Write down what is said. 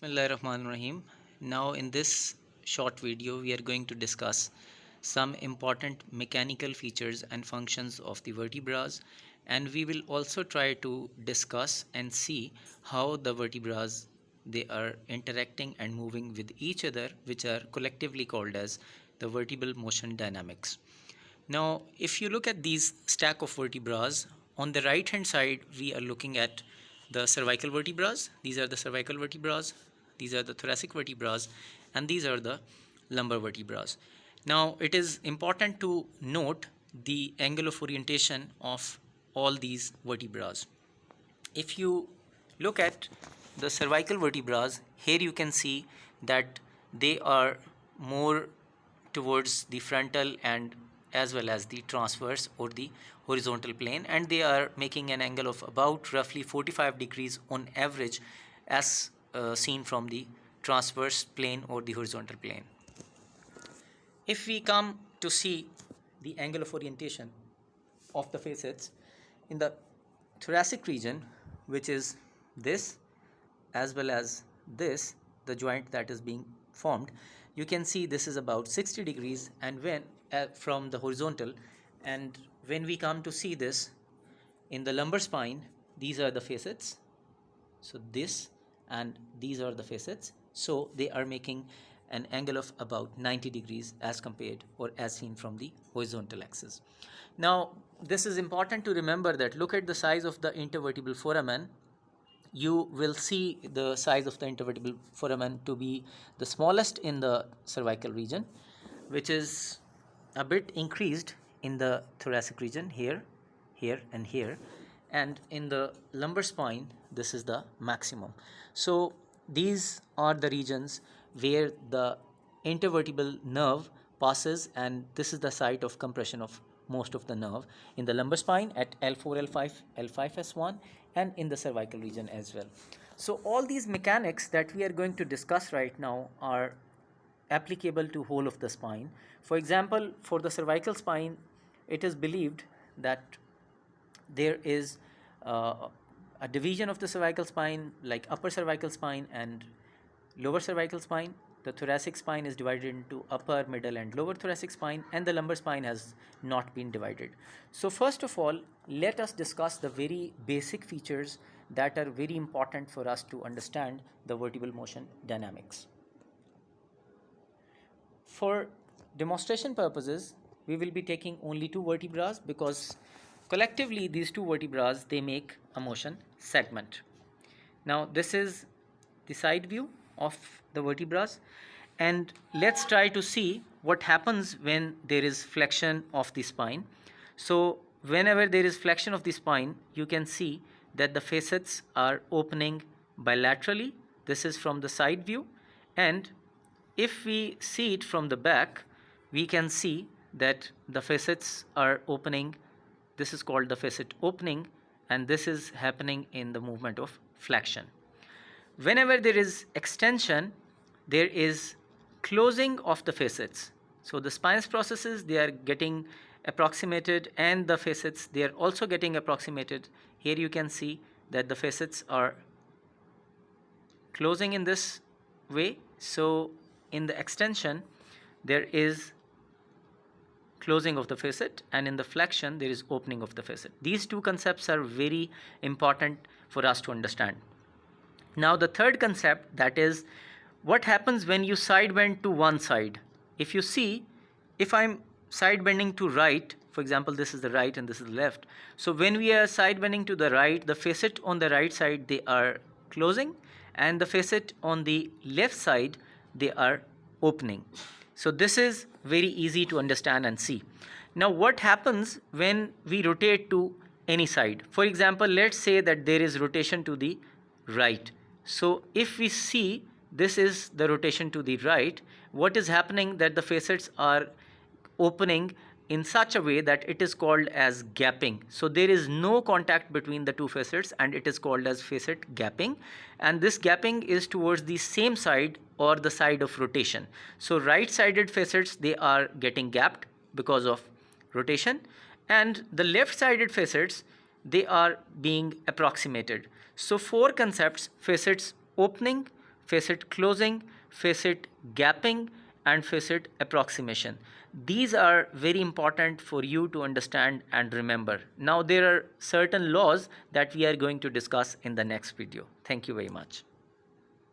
Bismillahirrahmanirrahim. Now in this short video we are going to discuss some important mechanical features and functions of the vertebrae, and we will also try to discuss and see how the vertebrae they are interacting and moving with each other, which are collectively called as the vertebral motion dynamics. Now, if you look at these stack of vertebrae, on the right hand side, we are looking at the cervical vertebrae. These are the cervical vertebrae. These are the thoracic vertebrae. And these are the lumbar vertebrae. Now, it is important to note the angle of orientation of all these vertebrae. If you look at the cervical vertebrae, here you can see that they are more towards the frontal and as well as the transverse or the horizontal plane, and they are making an angle of about roughly 45 degrees on average as seen from the transverse plane or the horizontal plane. If we come to see the angle of orientation of the facets in the thoracic region, which is this as well as this, the joint that is being formed, you can see this is about 60 degrees and when from the horizontal, and when we come to see this in the lumbar spine, these are the facets, so this and these are the facets, so they are making an angle of about 90 degrees as compared or as seen from the horizontal axis. Now this is important to remember that look at the size of the intervertebral foramen. You will see the size of the intervertebral foramen to be the smallest in the cervical region, which is a bit increased in the thoracic region, here, here and here, and in the lumbar spine this is the maximum. So these are the regions where the intervertebral nerve passes, and this is the site of compression of most of the nerve in the lumbar spine at L4, L5, L5S1, and in the cervical region as well. So all these mechanics that we are going to discuss right now are applicable to whole of the spine. For example, for the cervical spine, it is believed that there is a division of the cervical spine like upper cervical spine and lower cervical spine. The thoracic spine is divided into upper, middle and lower thoracic spine, and the lumbar spine has not been divided. So first of all, let us discuss the very basic features that are very important for us to understand the vertebral motion dynamics. For demonstration purposes, we will be taking only two vertebrae because collectively these two vertebrae they make a motion segment. Now this is the side view of the vertebrae, and let's try to see what happens when there is flexion of the spine. So whenever there is flexion of the spine, you can see that the facets are opening bilaterally. This is from the side view, and if we see it from the back, we can see that the facets are opening. This is called the facet opening, and this is happening in the movement of flexion. Whenever there is extension, there is closing of the facets. So the spinous processes they are getting approximated, and the facets they are also getting approximated. Here you can see that the facets are closing in this way. So in the extension there is closing of the facet, and in the flexion there is opening of the facet. These two concepts are very important for us to understand. Now the third concept, that is what happens when you side bend to one side. If you see, if I'm side bending to right, for example this is the right and this is the left, so when we are side bending to the right, the facet on the right side they are closing, and the facet on the left side they are opening. So this is very easy to understand and see. Now what happens when we rotate to any side? For example, let's say that there is rotation to the right. So if we see this is the rotation to the right, what is happening that the facets are opening in such a way that it is called as gapping. So there is no contact between the two facets, and it is called as facet gapping, and this gapping is towards the same side or the side of rotation. So right sided facets they are getting gapped because of rotation, and the left sided facets they are being approximated. So four concepts: facets opening, facet closing, facet gapping, and facet approximation. These are very important for you to understand and remember. Now there are certain laws that we are going to discuss in the next video. Thank you very much.